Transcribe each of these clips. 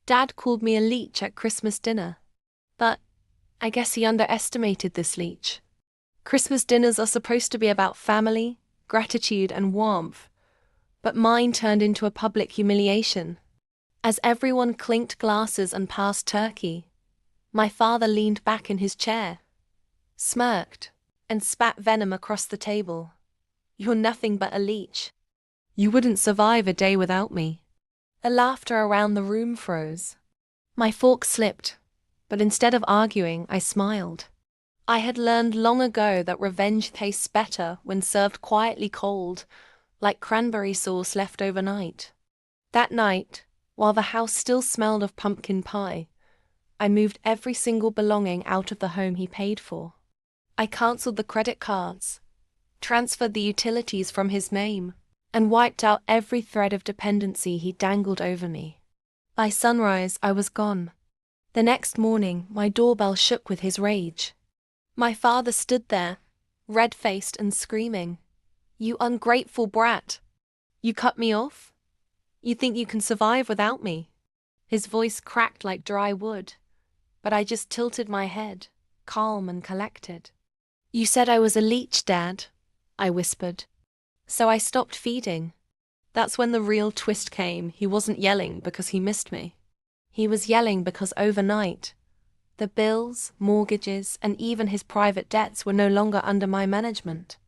Dad called me a leech at Christmas dinner. But I guess he underestimated this leech. Christmas dinners are supposed to be about family, gratitude, and warmth, but mine turned into a public humiliation. As everyone clinked glasses and passed turkey, my father leaned back in his chair, smirked, and spat venom across the table. "You're nothing but a leech. You wouldn't survive a day without me." A laughter around the room froze. My fork slipped, but instead of arguing, I smiled. I had learned long ago that revenge tastes better when served quietly cold, like cranberry sauce left overnight. That night, while the house still smelled of pumpkin pie, I moved every single belonging out of the home he paid for. I cancelled the credit cards, transferred the utilities from his name, and wiped out every thread of dependency he dangled over me. By sunrise, I was gone. The next morning, my doorbell shook with his rage. My father stood there, red-faced and screaming, "You ungrateful brat! You cut me off? You think you can survive without me?" His voice cracked like dry wood, but I just tilted my head, calm and collected. "You said I was a leech, Dad," I whispered. "So I stopped feeding." That's when the real twist came. He wasn't yelling because he missed me. He was yelling because overnight, the bills, mortgages, and even his private debts were no longer under my management.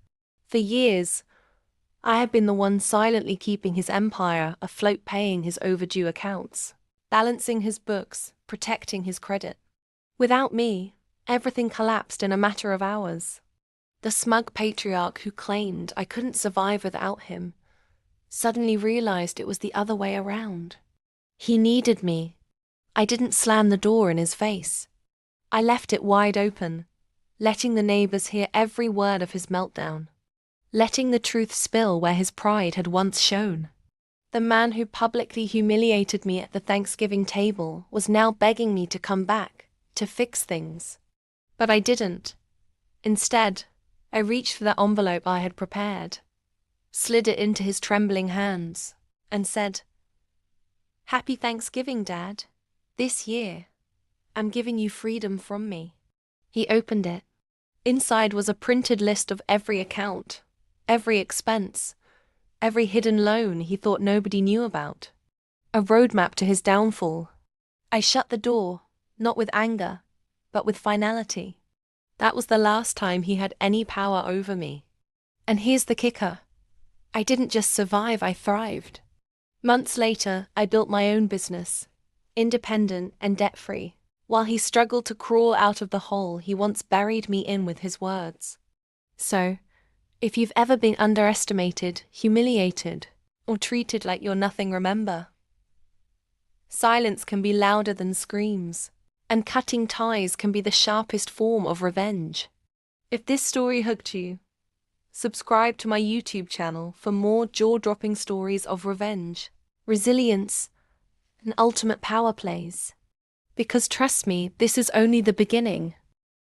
For years, I had been the one silently keeping his empire afloat, paying his overdue accounts, balancing his books, protecting his credit. Without me, everything collapsed in a matter of hours. The smug patriarch who claimed I couldn't survive without him suddenly realized it was the other way around. He needed me. I didn't slam the door in his face. I left it wide open, letting the neighbors hear every word of his meltdown, letting the truth spill where his pride had once shone. The man who publicly humiliated me at the Thanksgiving table was now begging me to come back, to fix things. But I didn't. Instead, I reached for the envelope I had prepared, slid it into his trembling hands, and said, "Happy Thanksgiving, Dad. This year, I'm giving you freedom from me." He opened it. Inside was a printed list of every account, every expense, every hidden loan he thought nobody knew about. A roadmap to his downfall. I shut the door, not with anger, but with finality. That was the last time he had any power over me. And here's the kicker. I didn't just survive, I thrived. Months later, I built my own business, independent and debt-free, while he struggled to crawl out of the hole he once buried me in with his words. So, if you've ever been underestimated, humiliated, or treated like you're nothing, remember, silence can be louder than screams, and cutting ties can be the sharpest form of revenge. If this story hooked you, subscribe to my YouTube channel for more jaw-dropping stories of revenge, resilience, and ultimate power plays. Because trust me, this is only the beginning.